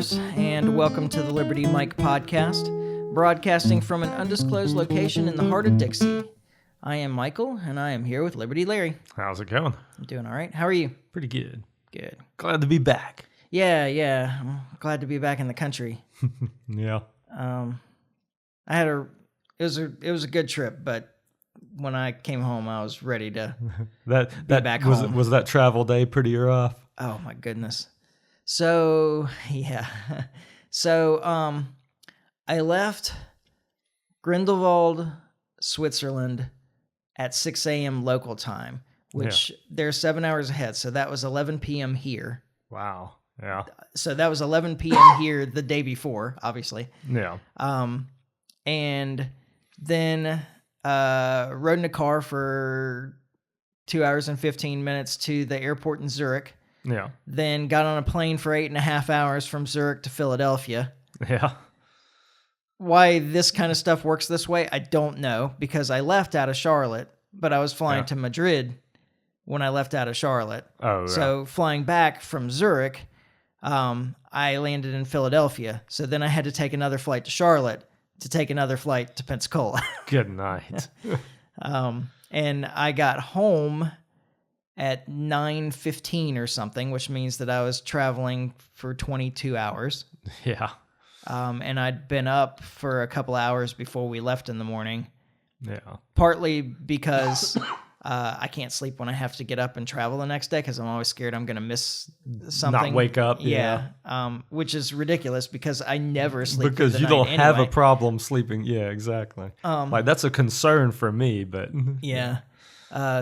listeners, and welcome to the Liberty Mike podcast, broadcasting from an undisclosed location in the heart of Dixie. I am Michael, and I am here with Liberty Larry. How's it going? I'm doing all right. How are you? Pretty good. Good. Glad to be back. Yeah. I'm glad to be back in the country. Yeah. It was a good trip, but when I came home, I was ready to That back home. Was that travel day pretty rough? Oh my goodness. So, yeah. So, I left Grindelwald, Switzerland at 6 a.m. local time, which they're 7 hours ahead. So that was 11 p.m. here. Wow. Yeah. So that was 11 p.m. here the day before, obviously. Yeah. And then rode in a car for 2 hours and 15 minutes to the airport in Zurich. Yeah. Then got on a plane for 8.5 hours from Zurich to Philadelphia. Yeah. Why this kind of stuff works this way, I don't know, because I left out of Charlotte, but I was flying to Madrid when I left out of Charlotte. Oh, yeah. So flying back from Zurich, I landed in Philadelphia. So then I had to take another flight to Charlotte to take another flight to Pensacola. Good night. And I got home at 9:15 or something, which means that I was traveling for 22 hours. Yeah. And I'd been up for a couple hours before we left in the morning, Yeah. partly because I can't sleep when I have to get up and travel the next day because I'm always scared I'm going to miss something. Not wake up. Yeah. Which is ridiculous because I never sleep Because through you the don't night have a anyway. problem sleeping. Yeah, exactly. Like that's a concern for me, but Yeah.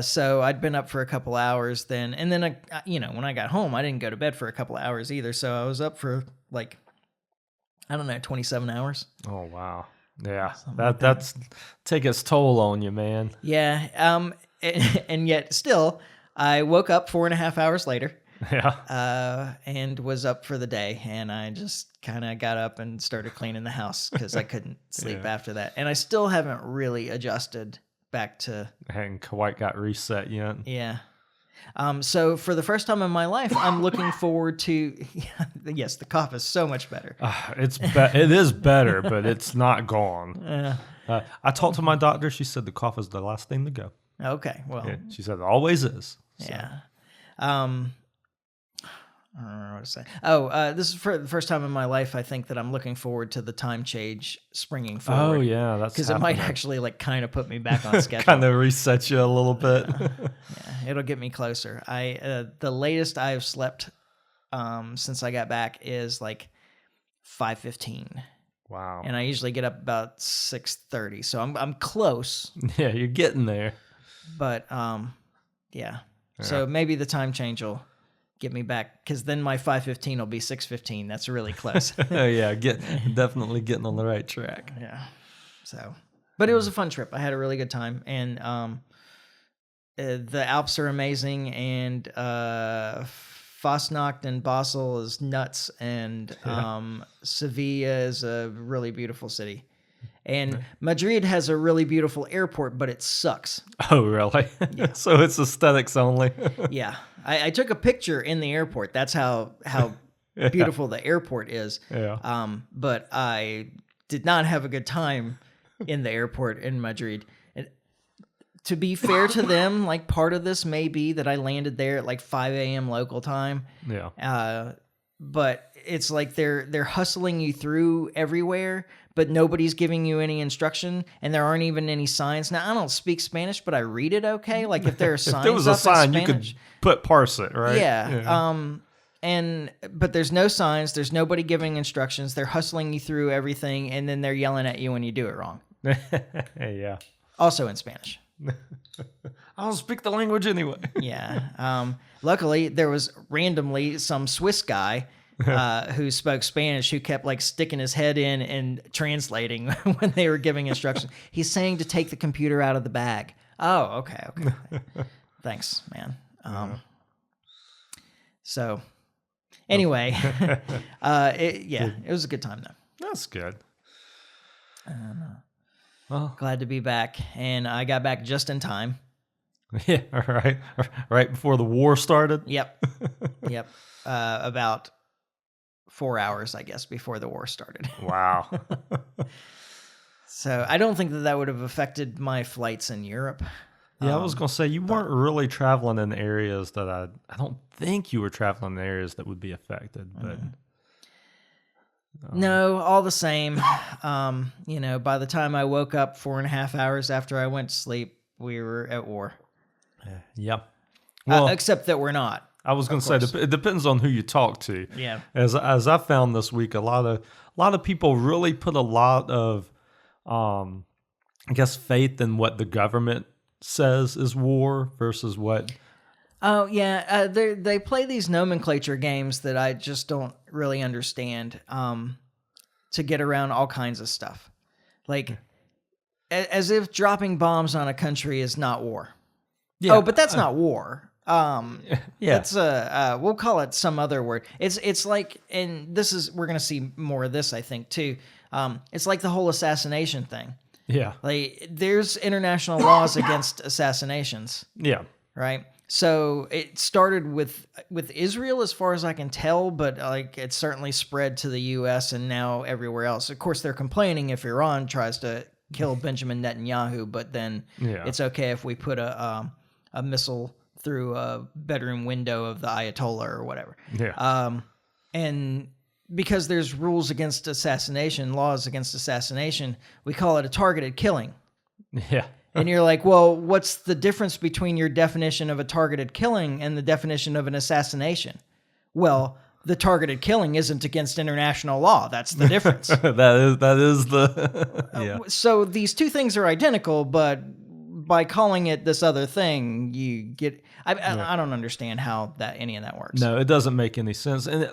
So I'd been up for a couple hours then. And then, when I got home, I didn't go to bed for a couple hours either. So I was up for 27 hours. Oh wow. Yeah. like That's take its toll on you, man. Yeah. And yet still, I woke up 4.5 hours later. Yeah. And was up for the day. And I just kind of got up and started cleaning the house because I couldn't sleep after that. And I still haven't really adjusted back to... Hadn't quite got reset yet. Yeah. So for the first time in my life, I'm looking forward to... Yes, the cough is so much better. It is better, but it's not gone. I talked to my doctor. She said the cough is the last thing to go. Okay, well... Yeah, she said it always is. So. Yeah. I don't remember what to say. This is for the first time in my life, I think, that I'm looking forward to the time change springing forward. Oh, yeah. That's because it might actually kind of put me back on schedule. Kind of reset you a little bit. Yeah, it'll get me closer. The latest I've slept since I got back is 5:15. Wow. And I usually get up about 6:30, so I'm close. Yeah, you're getting there. But yeah. So maybe the time change will get me back, because then my 5:15 will be 6:15. That's really close. Yeah, definitely getting on the right track. Yeah. So, but it was a fun trip. I had a really good time, and the Alps are amazing, and Fastnacht and Basel is nuts, and Sevilla is a really beautiful city. And Madrid has a really beautiful airport, but it sucks. Oh, really? Yeah. So it's aesthetics only. Yeah. I took a picture in the airport. That's how beautiful the airport is. Yeah. But I did not have a good time in the airport in Madrid. And to be fair to them, part of this may be that I landed there at 5 a.m. local time. Yeah. But it's like they're hustling you through everywhere, but nobody's giving you any instruction, and there aren't even any signs. Now, I don't speak Spanish, but I read it okay. If there are signs, if there was a up sign, in you Spanish, could parse it, right? Yeah. But there's no signs. There's nobody giving instructions. They're hustling you through everything, and then they're yelling at you when you do it wrong. Yeah. Also in Spanish. I don't speak the language anyway. Yeah. Luckily, there was randomly some Swiss guy who spoke Spanish who kept sticking his head in and translating when they were giving instructions. He's saying to take the computer out of the bag. Oh, okay. Thanks, man. So anyway, it was a good time though. That's good. Well, glad to be back, and I got back just in time. Yeah, right before the war started. Yep. About 4 hours, I guess, before the war started. Wow. So I don't think that would have affected my flights in Europe. Yeah, I was going to say, you weren't really traveling in areas that I don't think you were traveling in areas that would be affected, but. No, all the same. By the time I woke up 4.5 hours after I went to sleep, we were at war. Yeah. Well, except that we're not. I was going to say, it depends on who you talk to. Yeah. As I found this week, a lot of people really put a lot of, I guess, faith in what the government says is war versus what. Oh yeah, they play these nomenclature games that I just don't really understand. To get around all kinds of stuff, like as if dropping bombs on a country is not war. Yeah. Oh, but that's not war. Yeah. It's we'll call it some other word. It's like, and we're gonna see more of this, I think, too. It's like the whole assassination thing. Yeah. Like there's international laws against assassinations. Yeah. Right. So it started with Israel, as far as I can tell, but like it certainly spread to the U.S. and now everywhere else. Of course, they're complaining if Iran tries to kill Benjamin Netanyahu, but then it's okay if we put a missile through a bedroom window of the Ayatollah or whatever. Yeah. And because there's rules against assassination, laws against assassination, we call it a targeted killing. Yeah. And you're like, well, what's the difference between your definition of a targeted killing and the definition of an assassination? Well, the targeted killing isn't against international law. That's the difference. that is the yeah. So these two things are identical, but by calling it this other thing, you get. I don't understand how any of that works. No, it doesn't make any sense, and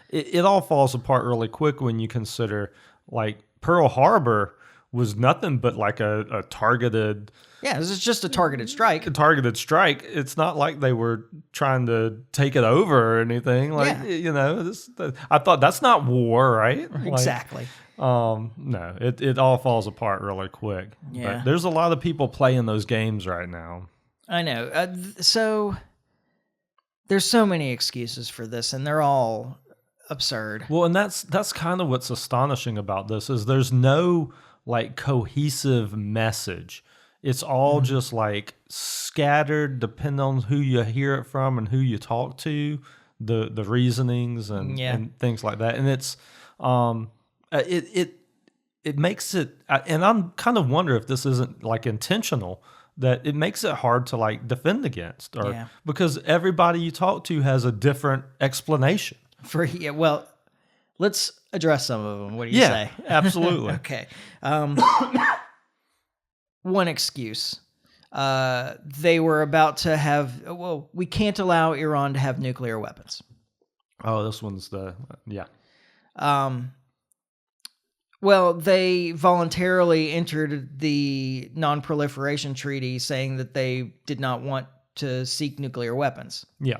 it all falls apart really quick when you consider like Pearl Harbor was nothing but like a targeted. Yeah, this is just a targeted strike. A targeted strike. It's not like they were trying to take it over or anything. Like, I thought that's not war, right? Exactly. No, it all falls apart really quick. Yeah. But there's a lot of people playing those games right now. I know. So there's so many excuses for this, and they're all absurd. Well, and that's kind of what's astonishing about this is there's no like cohesive message. It's all just like scattered, depending on who you hear it from and who you talk to, the reasonings and things like that. And it's it makes it, and I'm kind of wonder if this isn't like intentional, that it makes it hard to like defend against, or because everybody you talk to has a different explanation. Well, let's address some of them. What do you say? Absolutely. Okay. One excuse. They were about to have, we can't allow Iran to have nuclear weapons. Oh, this one's Well, they voluntarily entered the Non-Proliferation Treaty saying that they did not want to seek nuclear weapons. Yeah.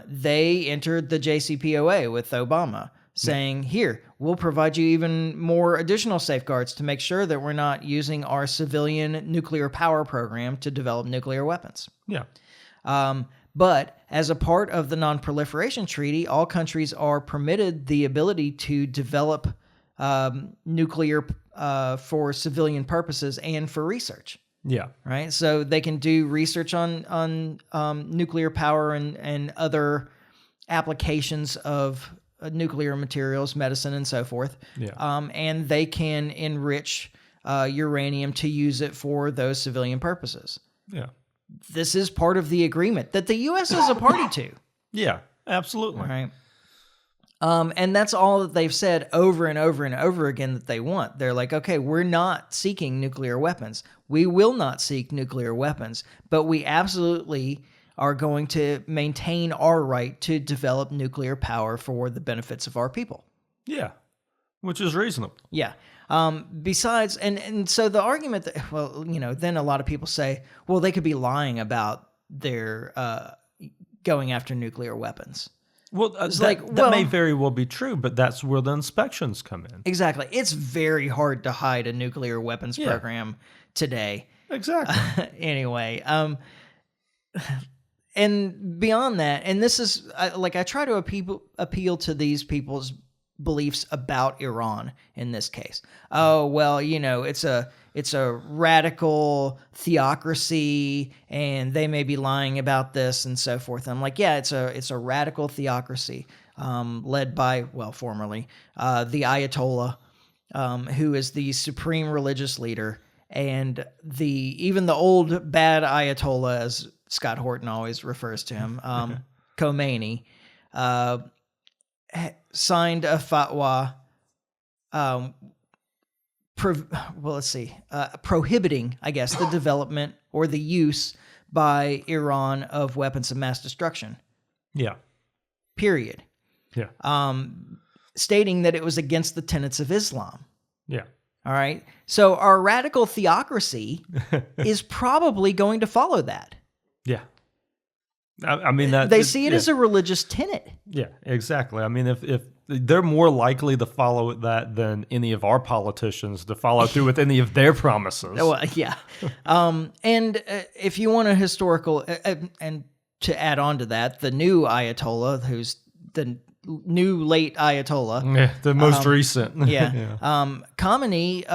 They entered the JCPOA with Obama, saying, here, we'll provide you even more additional safeguards to make sure that we're not using our civilian nuclear power program to develop nuclear weapons. Yeah. But as a part of the Non-Proliferation Treaty, all countries are permitted the ability to develop nuclear for civilian purposes and for research. Yeah. Right. So they can do research on nuclear power and other applications of nuclear materials, medicine, and so forth. Yeah. And they can enrich uranium to use it for those civilian purposes. Yeah. This is part of the agreement that the U.S. is a party to. Yeah, absolutely. Right. And that's all that they've said over and over and over again that they want. They're like, okay, we're not seeking nuclear weapons. We will not seek nuclear weapons, but we absolutely are going to maintain our right to develop nuclear power for the benefits of our people. Yeah, which is reasonable. Yeah. Besides, and so the argument that, well, then a lot of people say, well, they could be lying about their going after nuclear weapons. Well, that may very well be true, but that's where the inspections come in. Exactly. It's very hard to hide a nuclear weapons program today. Exactly. Anyway, and beyond that, and this is I try to appeal to these people's beliefs about Iran in this case. Oh, well, it's a radical theocracy and they may be lying about this and so forth. I'm like, yeah, it's a radical theocracy led by, well, formerly the Ayatollah, who is the supreme religious leader, and even the old bad Ayatollah, as Scott Horton always refers to him, Khomeini, signed a fatwa, prohibiting, I guess, the development or the use by Iran of weapons of mass destruction. Yeah. Period. Yeah. Stating that it was against the tenets of Islam. Yeah. All right. So our radical theocracy is probably going to follow that. Yeah. I mean, that they see it as a religious tenet. Yeah, exactly. I mean, if they're more likely to follow that than any of our politicians to follow through with any of their promises. Well, yeah. And if you want a historical, and to add on to that, the new Ayatollah, who's the new late Ayatollah. Yeah, the most recent. Yeah. Khomeini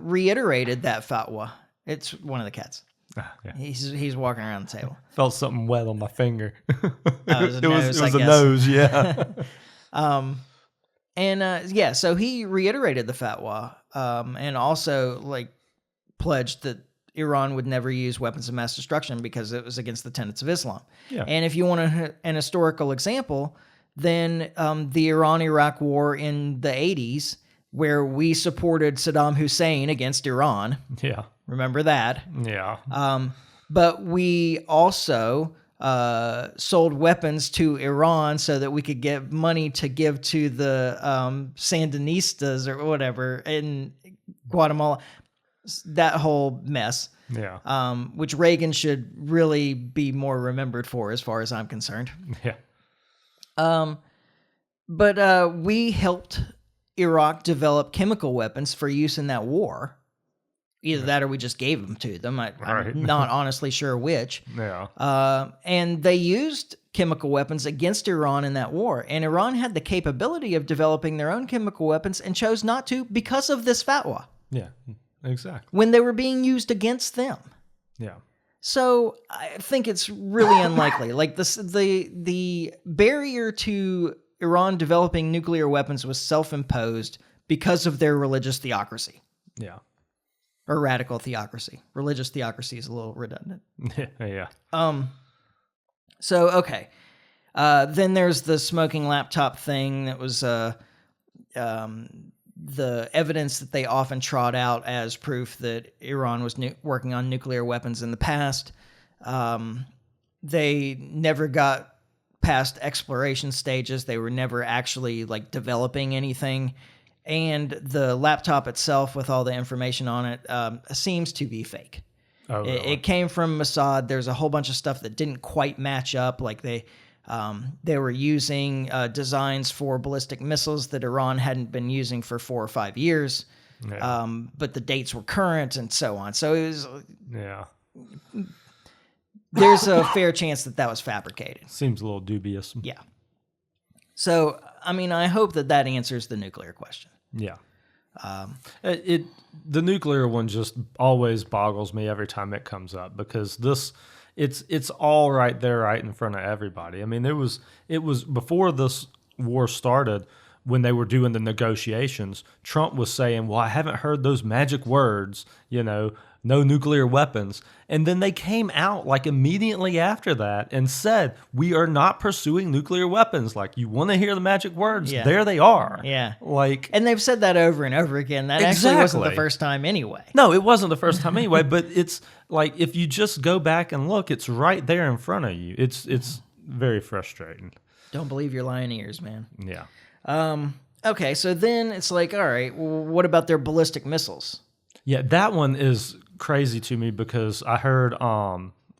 reiterated that fatwa. It's one of the cats. Yeah. He's walking around the table. Felt something wet on my finger. It was a nose, yeah. So he reiterated the fatwa, and also pledged that Iran would never use weapons of mass destruction because it was against the tenets of Islam. Yeah. And if you want an historical example, then the Iran-Iraq war in the 80s, where we supported Saddam Hussein against Iran. Yeah. Remember that? Yeah. But we also sold weapons to Iran so that we could get money to give to the Sandinistas or whatever in Guatemala. That whole mess. Yeah. Which Reagan should really be more remembered for, as far as I'm concerned. Yeah. But we helped Iraq develop chemical weapons for use in that war. Either that or we just gave them to them. I'm not honestly sure which. Yeah. And they used chemical weapons against Iran in that war. And Iran had the capability of developing their own chemical weapons and chose not to because of this fatwa. Yeah, exactly. When they were being used against them. Yeah. So I think it's really unlikely. The barrier to Iran developing nuclear weapons was self-imposed because of their religious theocracy. Yeah. Or radical theocracy. Religious theocracy is a little redundant. Yeah. So, okay. Then there's the smoking laptop thing that was the evidence that they often trot out as proof that Iran was working on nuclear weapons in the past. They never got past exploration stages. They were never actually developing anything. And the laptop itself with all the information on it seems to be fake. Oh, really? It came from Mossad. There's a whole bunch of stuff that didn't quite match up. They were using designs for ballistic missiles that Iran hadn't been using for 4 or 5 years. Yeah. But the dates were current and so on. So it was... Yeah. There's a fair chance that was fabricated. Seems a little dubious. Yeah. So, I mean, I hope that answers the nuclear question. Yeah. The nuclear one just always boggles me every time it comes up because it's all right there, right in front of everybody. I mean, it was before this war started when they were doing the negotiations. Trump was saying, "Well, I haven't heard those magic words, no nuclear weapons." And then they came out immediately after that and said, "We are not pursuing nuclear weapons." You want to hear the magic words? Yeah. There they are. Yeah. And they've said that over and over again. That exactly. actually wasn't the first time anyway. No, it wasn't the first time anyway, but it's if you just go back and look, it's right there in front of you. It's very frustrating. Don't believe your lying ears, man. Yeah. Okay, so then it's all right, well, what about their ballistic missiles? Yeah, that one is crazy to me because I heard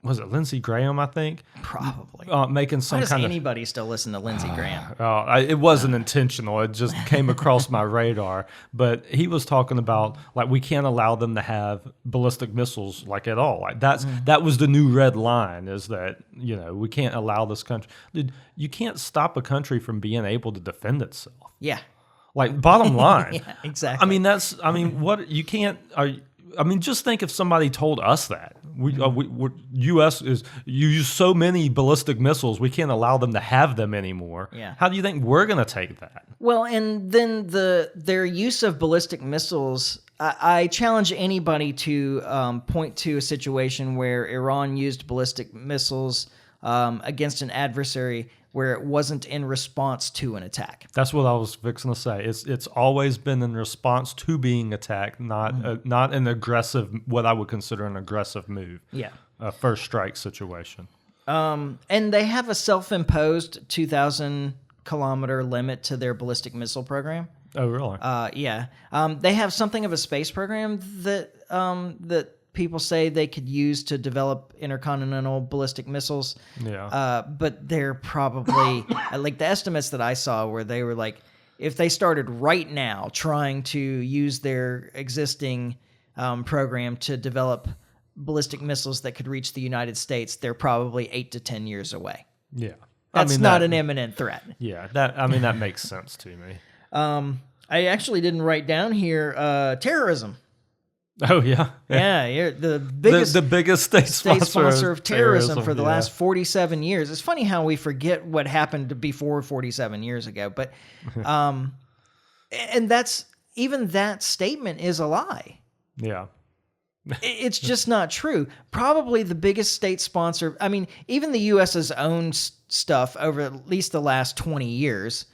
was it Lindsey Graham, I think? Probably. Making Why some does kind anybody still listen to Lindsey Graham? it wasn't intentional. It just came across my radar. But he was talking about like we can't allow them to have ballistic missiles like at all. Like that was the new red line, is that, you know, we can't allow this country. Dude, you can't stop a country from being able to defend itself. Yeah. Like, bottom line. Yeah, exactly. I mean, what you can't. Just think if somebody told us that U.S. you use so many ballistic missiles, we can't allow them to have them anymore. Yeah. How do you think we're going to take that? Well, and then their use of ballistic missiles, I challenge anybody to point to a situation where Iran used ballistic missiles against an adversary where it wasn't in response to an attack. That's what I was fixing to say. It's always been in response to being attacked, not an aggressive, what I would consider an aggressive move. Yeah. A first strike situation. And they have a self-imposed 2,000-kilometer limit to their ballistic missile program. Oh, really? Yeah. They have something of a space program that people say they could use to develop intercontinental ballistic missiles. Yeah. But they're probably like the estimates that I saw where they were like, if they started right now trying to use their existing program to develop ballistic missiles that could reach the United States, they're probably 8 to 10 years away. Yeah. That's not an imminent threat. Yeah. That makes sense to me. I actually didn't write down here terrorism. Oh, yeah. Yeah, you're the biggest state sponsor of terrorism for the last 47 years. It's funny how we forget what happened before 47 years ago, but and that statement is a lie. Yeah. It's just not true. Probably the biggest state sponsor, I mean, even the U.S.'s own stuff over at least the last 20 years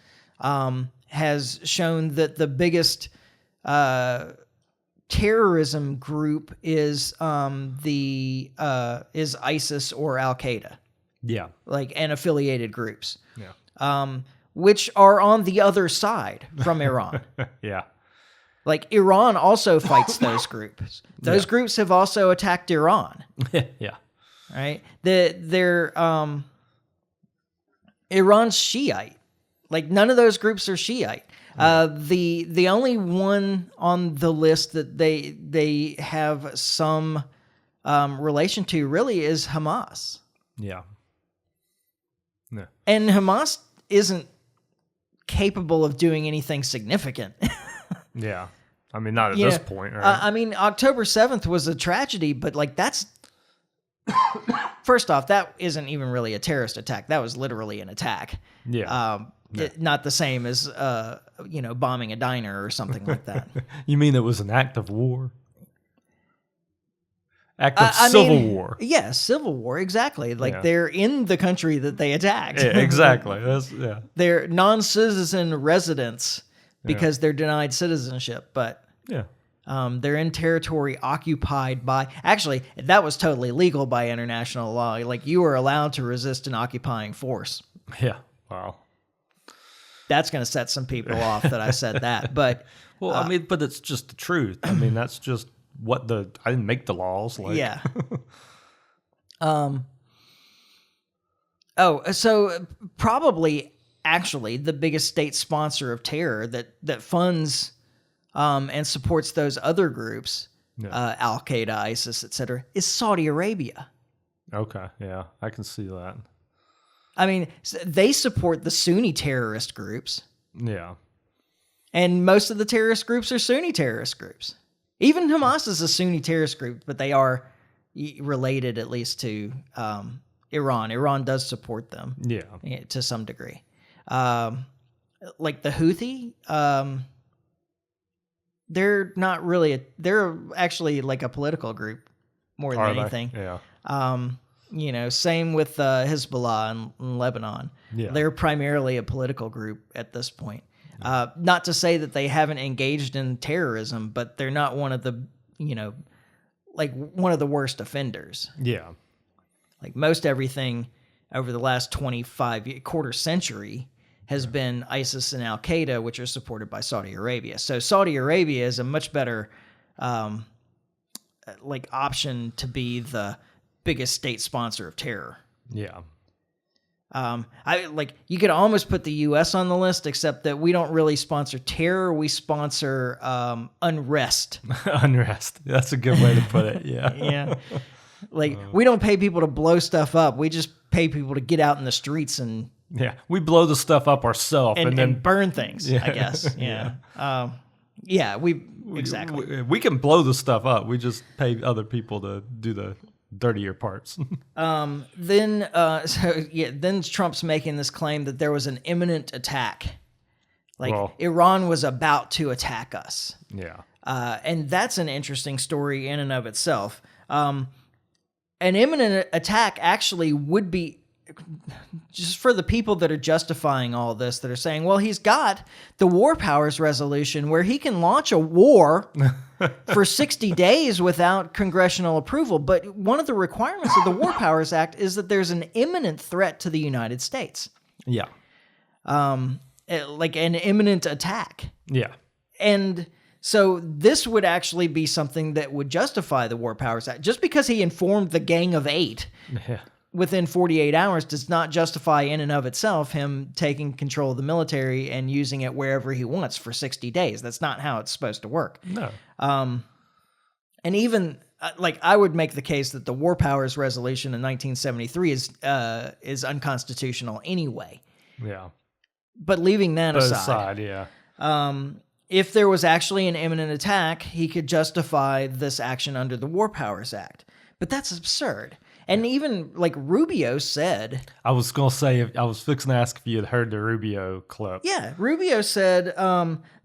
has shown that the biggest terrorism group is ISIS or Al Qaeda. Yeah. Like, and affiliated groups. Yeah. Which are on the other side from Iran. Yeah. Like, Iran also fights those groups. Those groups have also attacked Iran. Yeah. Right? They're Iran's Shiite. Like, none of those groups are Shiite. The only one on the list that they have some relation to really is Hamas. Yeah. No. And Hamas isn't capable of doing anything significant. Yeah. I mean, not at this point. Right? I mean, October 7th was a tragedy, but like that's first off, that isn't even really a terrorist attack. That was literally an attack. Yeah. Not the same as bombing a diner or something like that. You mean it was an act of war? Act of civil war. Yeah, civil war, exactly. Like they're in the country that they attacked. Yeah, exactly. They're non-citizen residents because they're denied citizenship, but they're in territory occupied by... Actually, that was totally legal by international law. Like, you were allowed to resist an occupying force. Yeah. Wow. That's going to set some people off that I said that, but... Well, I mean, but it's just the truth. I mean, that's just what I didn't make the laws. Like. Yeah. So probably, actually, the biggest state sponsor of terror that funds and supports those other groups, Al Qaeda, ISIS, etc., is Saudi Arabia. Okay, yeah, I can see that. I mean, they support the Sunni terrorist groups. Yeah. And most of the terrorist groups are Sunni terrorist groups. Even Hamas is a Sunni terrorist group, but they are related at least to Iran. Iran does support them to some degree. Like the Houthi, they're not really... they're actually like a political group more than anything. Yeah. Same with Hezbollah in Lebanon. Yeah. They're primarily a political group at this point. Not to say that they haven't engaged in terrorism, but they're not one of the, one of the worst offenders. Yeah. Like most everything over the last quarter century has been ISIS and Al Qaeda, which are supported by Saudi Arabia. So Saudi Arabia is a much better option to be the biggest state sponsor of terror. Yeah. You could almost put the U.S. on the list, except that we don't really sponsor terror. We sponsor unrest. Unrest. That's a good way to put it. Yeah. Yeah. We don't pay people to blow stuff up. We just pay people to get out in the streets and we blow the stuff up ourselves and then burn things, I guess. Yeah. Exactly. We can blow the stuff up. We just pay other people to do the dirtier parts. Then Trump's making this claim that there was an imminent attack. Iran was about to attack us. Yeah. And that's an interesting story in and of itself. An imminent attack actually would be, just for the people that are justifying all this, that are saying, well, he's got the War Powers Resolution where he can launch a war for 60 days without congressional approval. But one of the requirements of the War Powers Act is that there's an imminent threat to the United States. Yeah. Like an imminent attack. Yeah. And so this would actually be something that would justify the War Powers Act. Just because he informed the Gang of Eight within 48 hours does not justify in and of itself him taking control of the military and using it wherever he wants for 60 days. That's not how it's supposed to work. No. And even I would make the case that the War Powers Resolution in 1973 is unconstitutional anyway. Yeah. But leaving that aside, if there was actually an imminent attack, he could justify this action under the War Powers Act. But that's absurd. And even Rubio said... I was going to say, I was fixing to ask if you had heard the Rubio clip. Yeah, Rubio said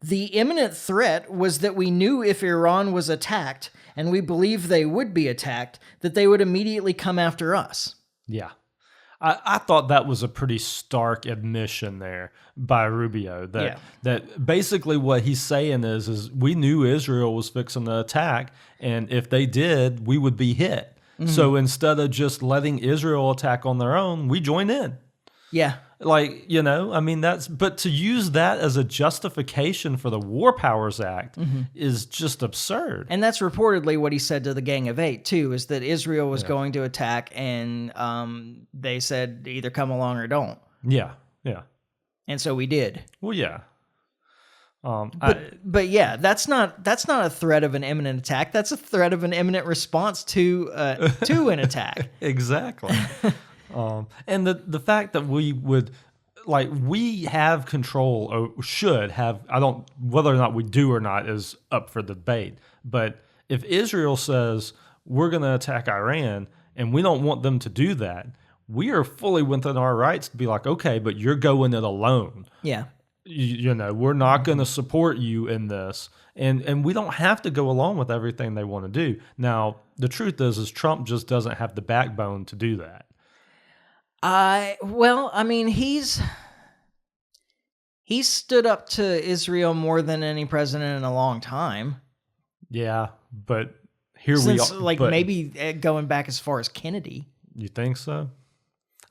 the imminent threat was that we knew if Iran was attacked, and we believed they would be attacked, that they would immediately come after us. Yeah. I thought that was a pretty stark admission there by Rubio. That basically what he's saying is we knew Israel was fixing to attack, and if they did, we would be hit. Mm-hmm. So instead of just letting Israel attack on their own, we join in. Yeah. But to use that as a justification for the War Powers Act is just absurd. And that's reportedly what he said to the Gang of Eight, too, is that Israel was going to attack, and they said either come along or don't. Yeah, yeah. And so we did. Well, yeah. But yeah, that's not a threat of an imminent attack. That's a threat of an imminent response to an attack. Exactly. And the fact that we would, we have control, or should have, whether or not we do or not is up for debate. But if Israel says we're going to attack Iran and we don't want them to do that, we are fully within our rights to be like, okay, but you're going it alone. Yeah. We're not going to support you in this. And we don't have to go along with everything they want to do. Now, the truth is Trump just doesn't have the backbone to do that. He's stood up to Israel more than any president in a long time. Yeah, but we are. Maybe going back as far as Kennedy. You think so?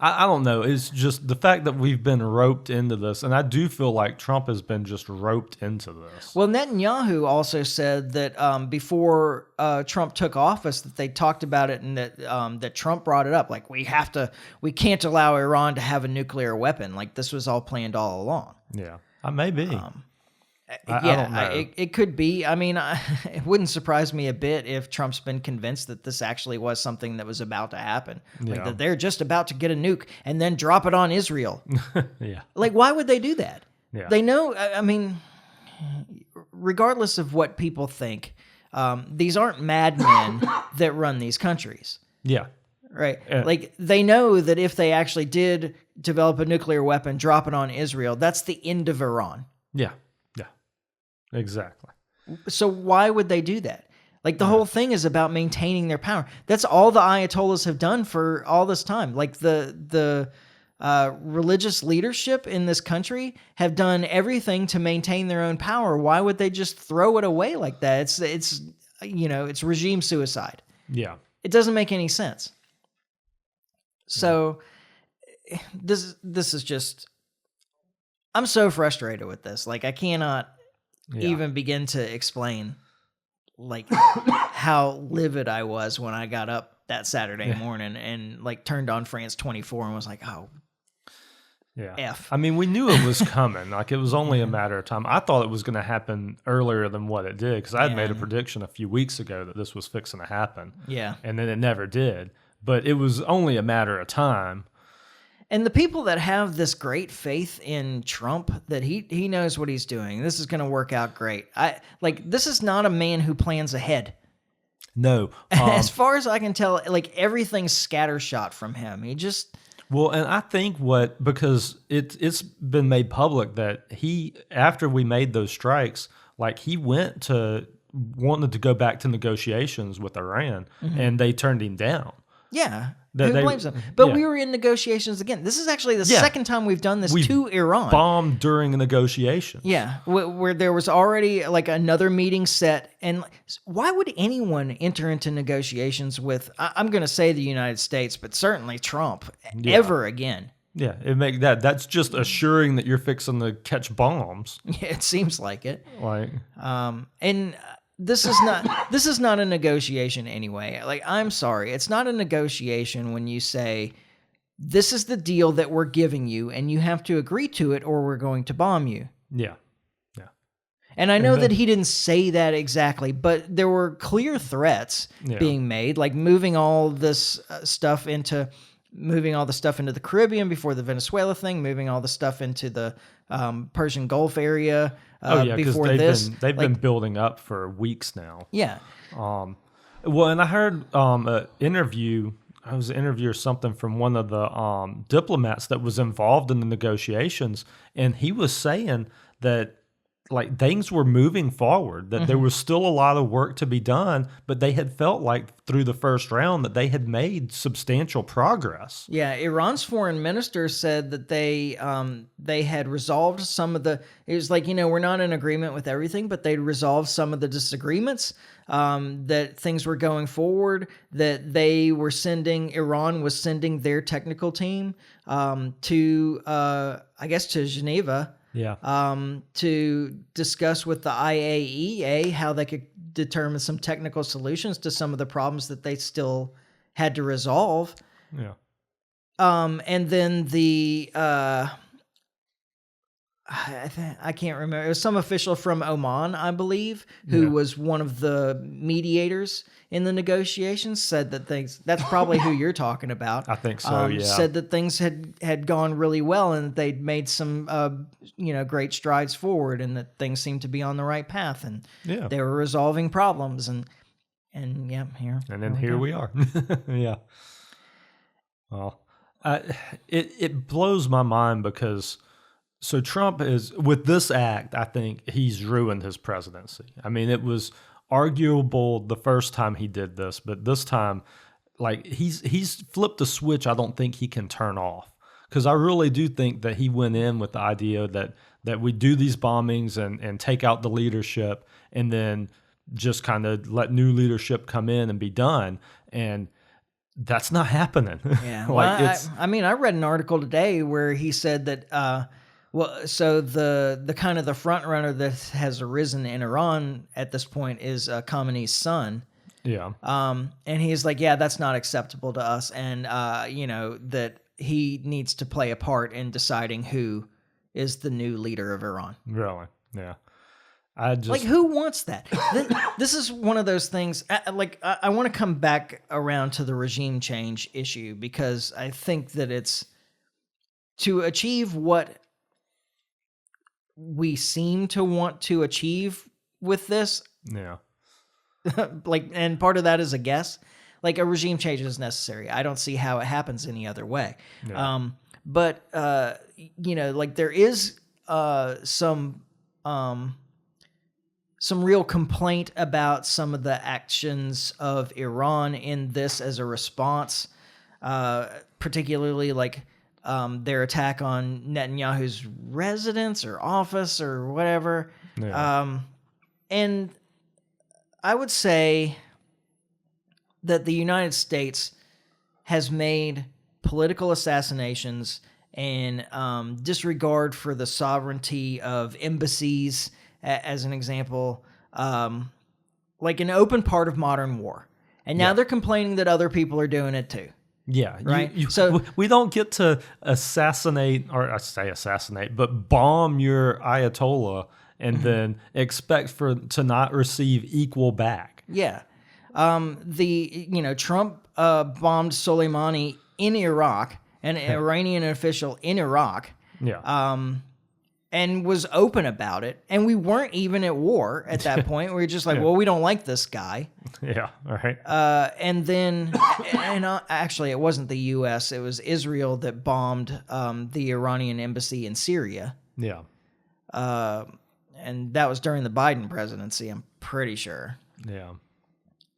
I don't know. It's just the fact that we've been roped into this, and I do feel like Trump has been just roped into this. Well, Netanyahu also said that before Trump took office, that they talked about it, and that Trump brought it up. We can't allow Iran to have a nuclear weapon. This was all planned all along. Yeah, maybe. I don't know. It could be. It wouldn't surprise me a bit if Trump's been convinced that this actually was something that was about to happen. That they're just about to get a nuke and then drop it on Israel. Yeah. Why would they do that? Yeah. They know, regardless of what people think, these aren't madmen that run these countries. Yeah. Right. They know that if they actually did develop a nuclear weapon, drop it on Israel, that's the end of Iran. Yeah. Exactly. So why would they do that? The whole thing is about maintaining their power. That's all the Ayatollahs have done for all this time. The religious leadership in this country have done everything to maintain their own power. Why would they just throw it away like that? It's regime suicide. Yeah. It doesn't make any sense. So this is just, I'm so frustrated with this. I cannot even begin to explain how livid I was when I got up that Saturday morning and like turned on France 24 and was like, oh, Yeah. F. I mean, we knew it was coming. Like, it was only a matter of time. I thought it was going to happen earlier than what it did, because I had made a prediction a few weeks ago that this was fixing to happen. Yeah. And then it never did. But it was only a matter of time. And the people that have this great faith in Trump, that he knows what he's doing, this is going to work out great. This is not a man who plans ahead. No. As far as I can tell, like everything's scattershot from him. He just... Well, and I think because it's been made public that after we made those strikes, like he wanted to go back to negotiations with Iran, and they turned him down. Yeah. Who blames them? But we were in negotiations again. This is actually the second time we've done this to Iran. Bombed during a negotiation. Yeah, where there was already like another meeting set. And why would anyone enter into negotiations with, I'm going to say the United States, but certainly Trump, ever again? Yeah, that's just assuring that you're fixing to catch bombs. Yeah, it seems like it. Like, and this is not a negotiation anyway. Like, I'm sorry, it's not a negotiation when you say, this is the deal that we're giving you, and you have to agree to it, or we're going to bomb you. Yeah. And I know that he didn't say that exactly, but there were clear threats being made, like moving all the stuff into the Caribbean before the Venezuela thing, moving all the stuff into the Persian Gulf area. Before they've been building up for weeks now. Yeah. Well, and I heard an interview. I was an interview or something from one of the diplomats that was involved in the negotiations, and he was saying that like things were moving forward, that there was still a lot of work to be done, but they had felt like through the first round that they had made substantial progress. Yeah, Iran's foreign minister said that they had resolved some of the, it was like, we're not in agreement with everything, but they'd resolved some of the disagreements, that things were going forward, that Iran was sending their technical team to Geneva. Yeah. To discuss with the IAEA how they could determine some technical solutions to some of the problems that they still had to resolve. Yeah. And then I can't remember. It was some official from Oman, I believe, who was one of the mediators in the negotiations, said that that's probably who you're talking about. I think so, yeah. Said that things had gone really well and they'd made some, great strides forward, and that things seemed to be on the right path, and they were resolving problems, and here. And then here we are. Yeah. Well, it blows my mind because... So Trump is, with this act, I think he's ruined his presidency. I mean, it was arguable the first time he did this, but this time, like, he's flipped a switch I don't think he can turn off. Because I really do think that he went in with the idea that we do these bombings and take out the leadership and then just kind of let new leadership come in and be done. And that's not happening. Yeah. Well, I read an article today where he said that... so the kind of the front runner that has arisen in Iran at this point is Khamenei's son. Yeah. And he's like, that's not acceptable to us, and that he needs to play a part in deciding who is the new leader of Iran. Really? Yeah. Who wants that? This is one of those things. I want to come back around to the regime change issue, because I think that it's to achieve what we seem to want to achieve with this. Yeah. And part of that is a guess. Like, a regime change is necessary. I don't see how it happens any other way. Yeah. But there is some real complaint about some of the actions of Iran in this as a response, particularly their attack on Netanyahu's residence or office or whatever. Yeah. And I would say that the United States has made political assassinations and disregard for the sovereignty of embassies, as an example, like an open part of modern war. And now they're complaining that other people are doing it too. Yeah. Right? So we don't get to assassinate, or I say assassinate, but bomb your Ayatollah and then expect to not receive equal back. Yeah. Trump bombed Soleimani in Iraq, an Iranian official in Iraq. Yeah. And was open about it. And we weren't even at war at that point. We were just like, well, we don't like this guy. Yeah. All right. And then, actually, it wasn't the U.S. It was Israel that bombed the Iranian embassy in Syria. Yeah. And that was during the Biden presidency, I'm pretty sure. Yeah.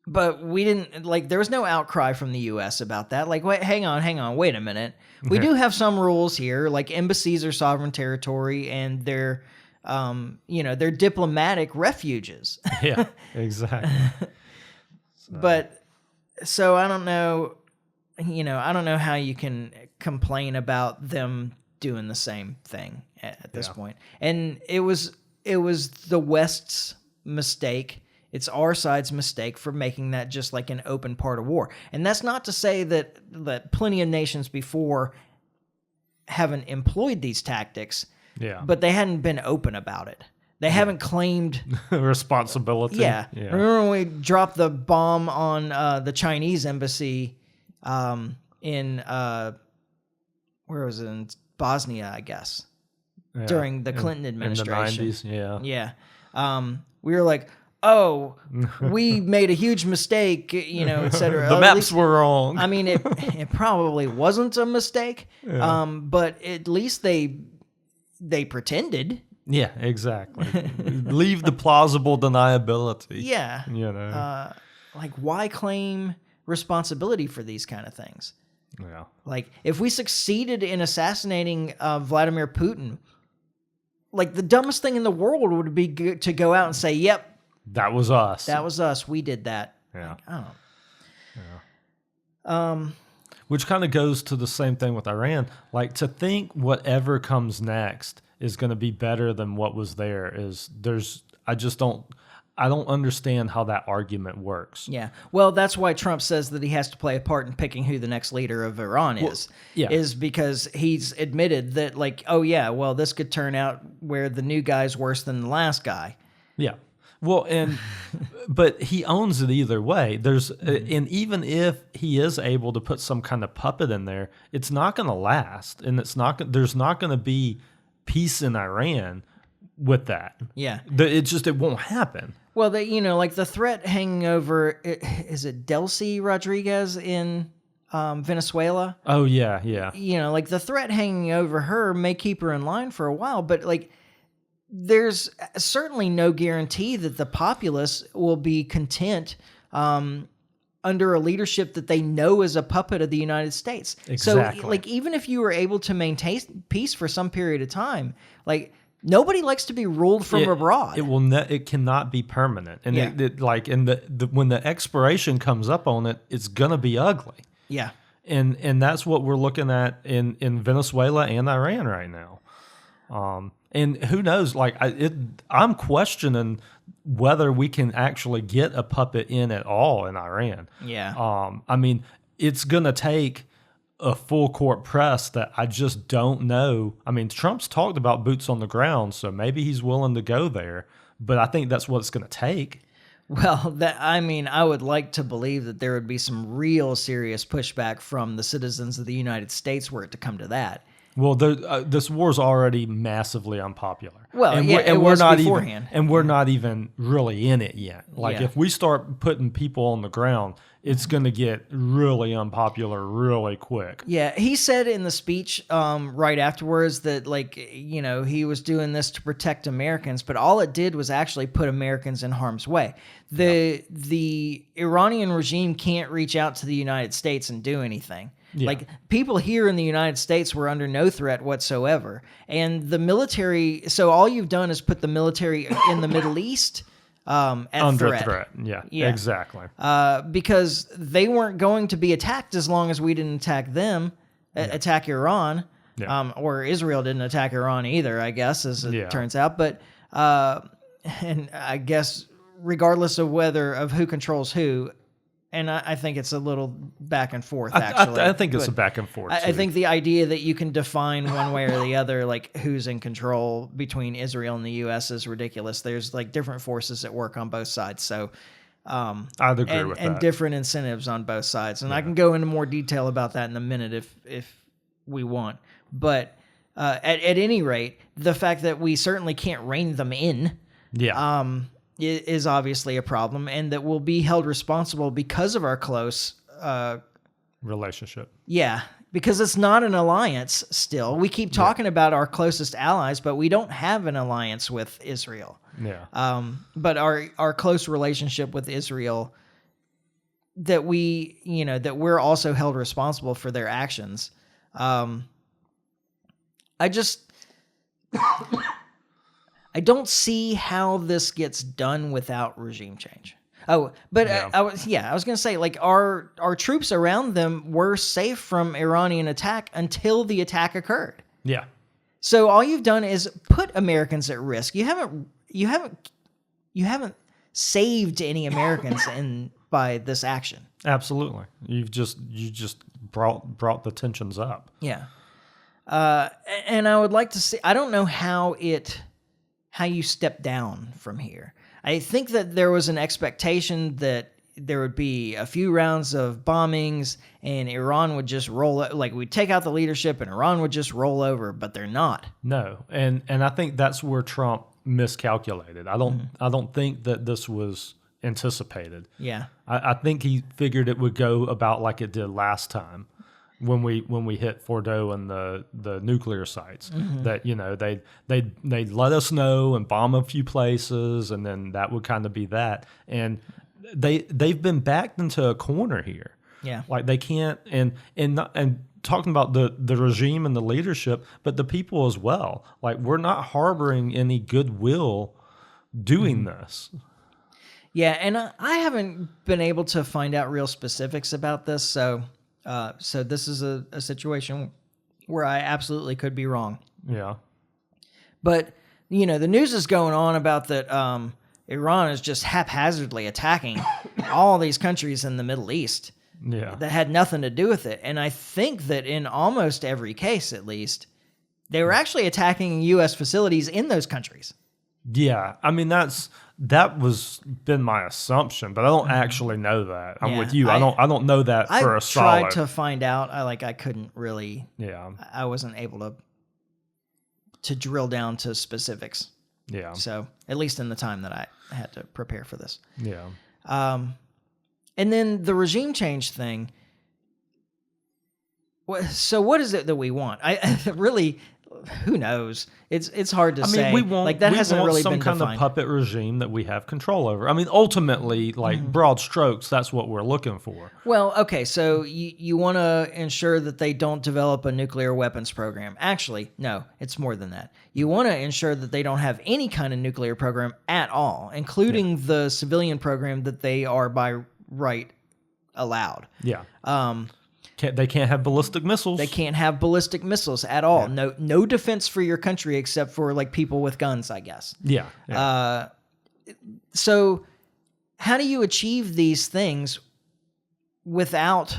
But we didn't, there was no outcry from the U.S. about that. Wait, hang on, wait a minute. We do have some rules here, embassies are sovereign territory and they're, they're diplomatic refuges. Yeah, exactly. But, so I don't know, I don't know how you can complain about them doing the same thing at this point. And it was the West's mistake. It's our side's mistake for making that just an open part of war. And that's not to say that plenty of nations before haven't employed these tactics, but they hadn't been open about it. They haven't claimed responsibility. Yeah. Remember when we dropped the bomb on the Chinese embassy in where was it? In Bosnia, I guess, during the Clinton administration. In the 90s, Yeah. We were like, oh, we made a huge mistake, et cetera. The maps were wrong. I mean, it probably wasn't a mistake, but at least they pretended. Yeah, exactly. Leave the plausible deniability. Yeah. Why claim responsibility for these kind of things? Yeah. If we succeeded in assassinating Vladimir Putin, the dumbest thing in the world would be to go out and say, yep, that was us. that was us. We did that. Yeah. Oh. Which kind of goes to the same thing with Iran. To think whatever comes next is going to be better than what was there I don't understand how that argument works. Yeah. Well, that's why Trump says that he has to play a part in picking who the next leader of Iran is. Yeah. Is because he's admitted that oh yeah, well, this could turn out where the new guy's worse than the last guy. Yeah. Well, but he owns it either way. And even if he is able to put some kind of puppet in there, it's not going to last, and there's not going to be peace in Iran with that. Yeah, it won't happen. Well, the threat hanging over, is it Delcy Rodriguez in Venezuela? Oh yeah. The threat hanging over her may keep her in line for a while, but there's certainly no guarantee that the populace will be content under a leadership that they know is a puppet of the United States. Exactly. So, even if you were able to maintain peace for some period of time, nobody likes to be ruled from abroad. It cannot be permanent, and when the expiration comes up on it, it's gonna be ugly. Yeah, and that's what we're looking at in Venezuela and Iran right now. And who knows? I'm questioning whether we can actually get a puppet in at all in Iran. Yeah. I mean, it's gonna take a full court press that I just don't know. I mean, Trump's talked about boots on the ground, so maybe he's willing to go there. But I think that's what it's gonna take. Well, I would like to believe that there would be some real serious pushback from the citizens of the United States were it to come to that. Well, this war's already massively unpopular. Well, and we're not beforehand. We're not even really in it yet. If we start putting people on the ground, it's going to get really unpopular really quick. Yeah, he said in the speech right afterwards that, he was doing this to protect Americans, but all it did was actually put Americans in harm's way. The Iranian regime can't reach out to the United States and do anything. Yeah. People here in the United States were under no threat whatsoever. And the military, so all you've done is put the military in the Middle East at under threat. Yeah, exactly. Because they weren't going to be attacked as long as we didn't attack them, attack Iran. Yeah. Or Israel didn't attack Iran either, I guess, as it turns out. But, and I guess regardless of who controls who, and I think it's a little back and forth, I, actually. I think it's But a back and forth. I too. think the idea that you can define one way or the other, like who's in control between Israel and the U.S., is ridiculous. There's like different forces at work on both sides. So, I'd agree with and that. different incentives on both sides. And I can go into more detail about that in a minute if we want. But at any rate, the fact that we certainly can't rein them in Yeah. is obviously a problem, and that we'll be held responsible because of our close Relationship. yeah, because it's not an alliance still. We keep talking about our closest allies, but we don't have an alliance with Israel. Yeah. But our close relationship with Israel, that we're also held responsible for their actions. I don't see how this gets done without regime change. Oh, but Yeah. I was going to say, like, our troops around them were safe from Iranian attack until the attack occurred. Yeah. So all you've done is put Americans at risk. You haven't saved any Americans by this action. Absolutely. You just brought the tensions up. Yeah. And I would like to see, I don't know how you step down from here. I think that there was an expectation that there would be a few rounds of bombings and Iran would just we'd take out the leadership and Iran would just roll over, but they're not. No. And I think that's where Trump miscalculated. I don't think that this was anticipated. Yeah. I think he figured it would go about like it did last time when we hit Fordo and the nuclear sites. That they'd let us know and bomb a few places, and then that would kind of be that. And they've been backed into a corner here. Yeah. Like they can't and talking about the regime and the leadership, but the people as well. Like we're not harboring any goodwill doing this. Yeah, and I haven't been able to find out real specifics about this, so this is a situation where I absolutely could be wrong. Yeah. But the news is going on about that Iran is just haphazardly attacking all these countries in the Middle East Yeah. that had nothing to do with it. And I think that in almost every case, at least, they were actually attacking U.S. facilities in those countries. Yeah, I mean that was been my assumption, but I don't actually know that. I'm Yeah, with you. I don't know that for I a solid. tried to find out. I couldn't really. Yeah, I wasn't able to drill down to specifics. yeah, So at least in the time that I had to prepare for this. yeah. And then the regime change thing. So what is it that we want? I really, who knows? It's hard to I mean, say. we want that we hasn't want really some been kind defined. of puppet regime that we have control over. I mean, ultimately, like broad strokes, that's what we're looking for. Well, okay, so you want to ensure that they don't develop a nuclear weapons program. Actually, no, it's more than that. You want to ensure that they don't have any kind of nuclear program at all, including the civilian program that they are by right allowed. Yeah. They can't have ballistic missiles. They can't have ballistic missiles at all. Yeah. No defense for your country except for like people with guns, I guess. Yeah. Yeah. So how do you achieve these things without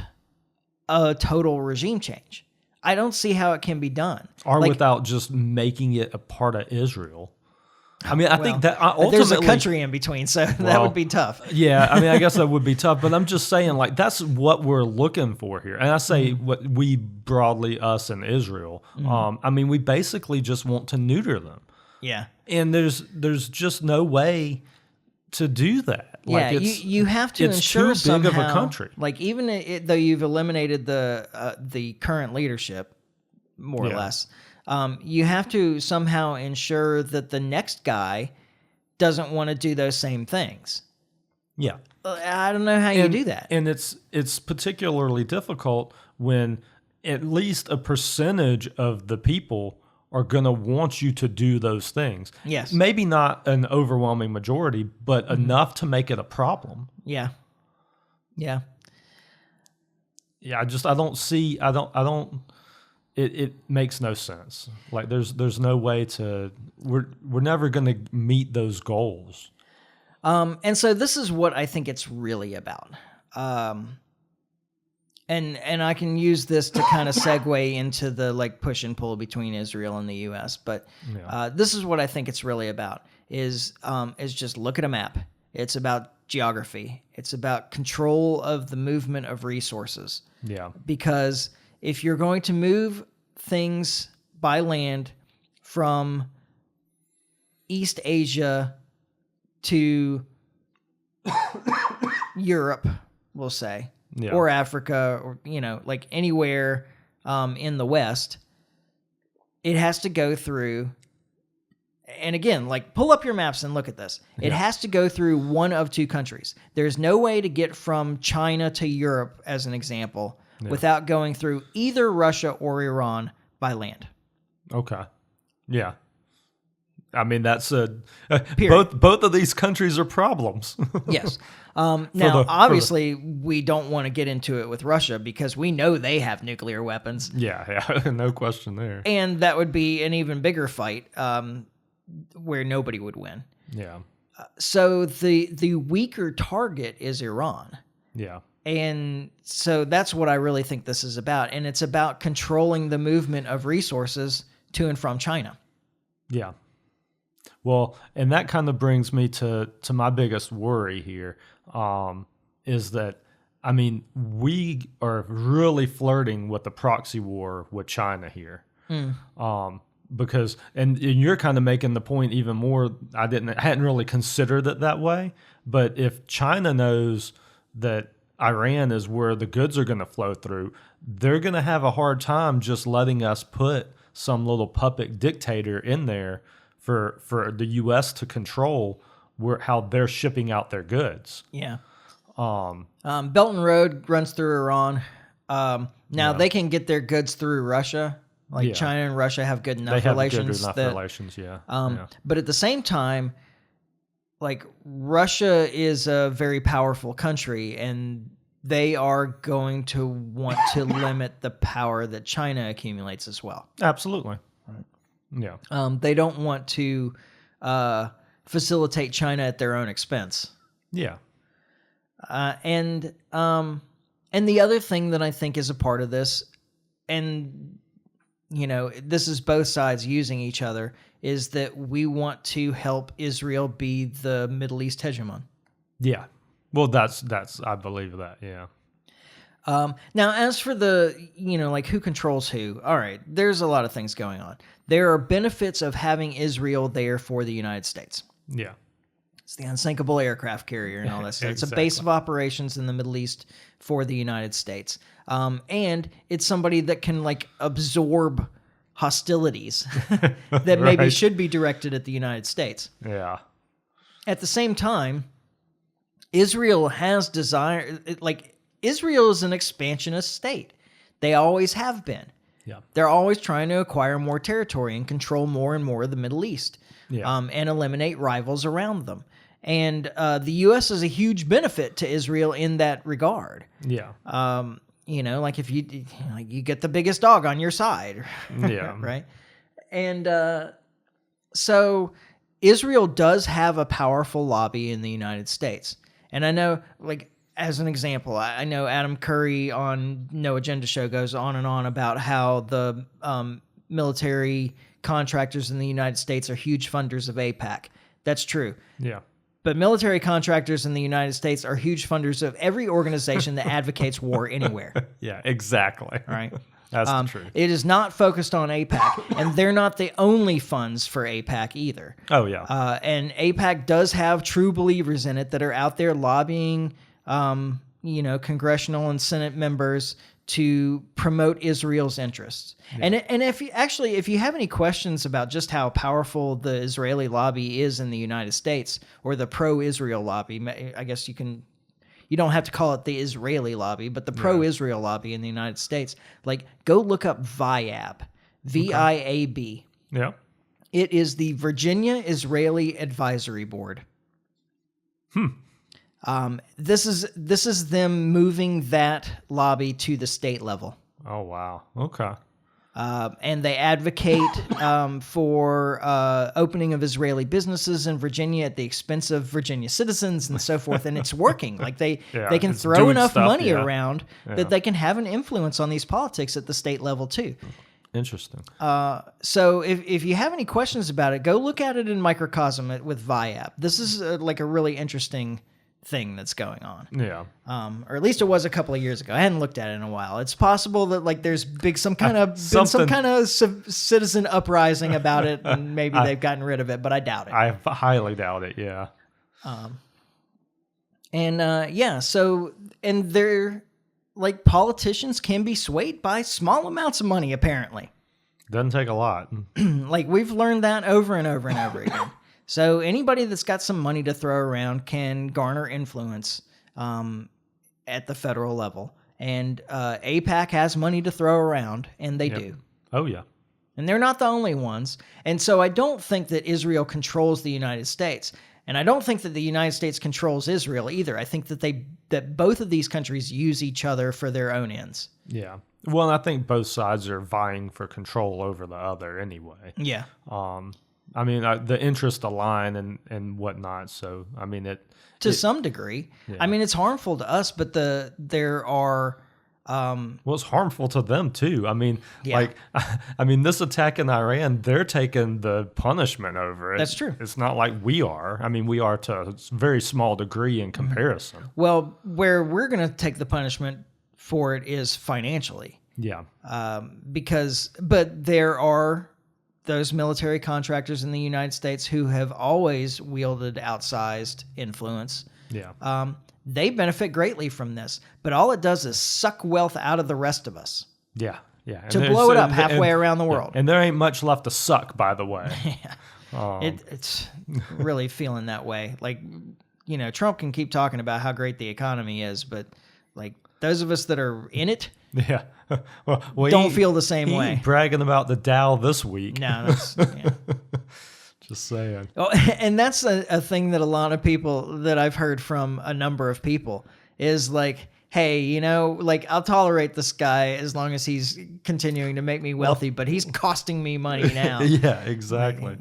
a total regime change? I don't see how it can be done. or like- without just making it a part of Israel. I mean, I think that There's a ultimately, country in between, so that Well, would be tough. yeah, I mean, I guess that would be tough, but I'm just saying, like, that's what we're looking for here. And I say what we broadly, us and Israel. I mean, we basically just want to neuter them, Yeah. and there's just no way to do that. Like, Yeah, it's, you have to it's ensure too big somehow, of a country. like even though you've eliminated the current leadership, more or Yeah. less, you have to somehow ensure that the next guy doesn't want to do those same things. Yeah. I don't know how you do that. And it's particularly difficult when at least a percentage of the people are going to want you to do those things. Yes. Maybe not an overwhelming majority, but enough to make it a problem. Yeah. Yeah. Yeah, it makes no sense. Like there's no way to we're never going to meet those goals. And so this is what I think it's really about. and I can use this to kind of segue into the like push and pull between Israel and the U.S. But this is what I think it's really about: is just look at a map. It's about geography. It's about control of the movement of resources. Yeah. Because if you're going to move things by land from East Asia to Europe, we'll say, or Africa, or, like anywhere in the West, it has to go through, and again, like pull up your maps and look at this. It has to go through one of two countries. There's no way to get from China to Europe, as an example, without going through either Russia or Iran by land. Okay. Yeah. I mean, that's both of these countries are problems. Yes. Now, obviously, we don't want to get into it with Russia because we know they have nuclear weapons. Yeah, no question there. And that would be an even bigger fight where nobody would win. Yeah. So the weaker target is Iran. Yeah. And so that's what I really think this is about. And it's about controlling the movement of resources to and from China. Yeah. Well, and that kind of brings me to my biggest worry here, is that, I mean, we are really flirting with the proxy war with China here. Because, and you're kind of making the point even more, I hadn't really considered it that way, but if China knows that Iran is where the goods are going to flow through, they're going to have a hard time just letting us put some little puppet dictator in there for the U.S. to control how they're shipping out their goods. Yeah. Belt and Road runs through Iran. Now they can get their goods through Russia. Like China and Russia have good enough relations. But at the same time, like Russia is a very powerful country, and they are going to want to limit the power that China accumulates as well. Absolutely. Yeah. They don't want to facilitate China at their own expense. Yeah. And the other thing that I think is a part of this, and this is both sides using each other, is that we want to help Israel be the Middle East hegemon. Yeah. Well, that's I believe that. Yeah. Now, as for the, like who controls who, all right, there's a lot of things going on. There are benefits of having Israel there for the United States. Yeah. It's the unsinkable aircraft carrier and all that stuff. It's a base of operations in the Middle East for the United States. And it's somebody that can like absorb hostilities that maybe should be directed at the United States. Yeah. At the same time, Israel has Israel is an expansionist state. They always have been. Yeah. They're always trying to acquire more territory and control more and more of the Middle East, and eliminate rivals around them. And the U.S. is a huge benefit to Israel in that regard. Yeah. Like if you get the biggest dog on your side. Yeah. Right. And so Israel does have a powerful lobby in the United States. And I know, like, as an example, I know Adam Curry on No Agenda Show goes on and on about how the military contractors in the United States are huge funders of AIPAC. That's true. Yeah. But military contractors in the United States are huge funders of every organization that advocates war anywhere. Yeah, exactly. All right. That's the truth. It is not focused on AIPAC, and they're not the only funds for AIPAC either. Oh, yeah. And AIPAC does have true believers in it that are out there lobbying, congressional and Senate members to promote Israel's interests. Yeah. And if you have any questions about just how powerful the Israeli lobby is in the United States, or the pro-Israel lobby, I guess you don't have to call it the Israeli lobby, but the pro-Israel lobby in the United States, like go look up VIAB, VIAB. Yeah. It is the Virginia Israeli Advisory Board. This is them moving that lobby to the state level. Oh, wow. Okay. And they advocate for opening of Israeli businesses in Virginia at the expense of Virginia citizens and so forth. And it's working. Like they can it's throw doing enough stuff, money yeah. around that they can have an influence on these politics at the state level too. Interesting. So if you have any questions about it, go look at it in microcosm with VIAP. This is like a really interesting thing that's going on. Yeah. Or at least it was a couple of years ago. I hadn't looked at it in a while. It's possible that like there's some kind of citizen uprising about it, and maybe they've gotten rid of it, but I doubt it. I highly doubt it. Yeah. So they're like, politicians can be swayed by small amounts of money, apparently. Doesn't take a lot. Like, we've learned that over and over and over again. So anybody that's got some money to throw around can garner influence at the federal level. And AIPAC has money to throw around, and they do. Oh, yeah. And they're not the only ones. And so I don't think that Israel controls the United States. And I don't think that the United States controls Israel either. I think that both of these countries use each other for their own ends. Yeah. Well, I think both sides are vying for control over the other anyway. Yeah. I mean, the interests align and whatnot. So, I mean, to some degree. Yeah. I mean, it's harmful to us, but there are... well, it's harmful to them too. I mean, this attack in Iran, they're taking the punishment over it. That's true. It's not like we are. I mean, we are to a very small degree in comparison. Well, where we're going to take the punishment for it is financially. Yeah. But there are those military contractors in the United States who have always wielded outsized influence. Yeah. They benefit greatly from this, but all it does is suck wealth out of the rest of us. Yeah, yeah. To blow it up halfway around the world. And there ain't much left to suck, by the way. It's really feeling that way. Like, Trump can keep talking about how great the economy is, but like those of us that are in it, yeah, well, don't feel the same way. Ain't bragging about the Dow this week. No, that's... Yeah. Just saying. Oh, and that's a thing that a lot of people that I've heard from a number of people is like, hey, like I'll tolerate this guy as long as he's continuing to make me wealthy, but he's costing me money now. Yeah, exactly.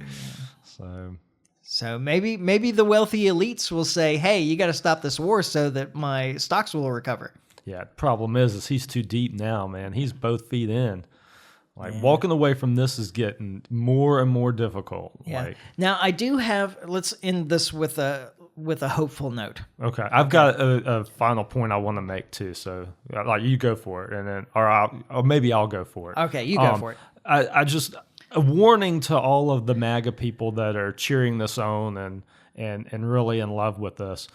So maybe the wealthy elites will say, hey, you got to stop this war so that my stocks will recover. Yeah, problem is he's too deep now, man. He's both feet in. Walking away from this is getting more and more difficult. Yeah. Now I do have. Let's end this with a hopeful note. Okay. I've got a final point I want to make too. So you go for it, and then or maybe I'll go for it. Okay, you go for it. I just a warning to all of the MAGA people that are cheering this on and really in love with this.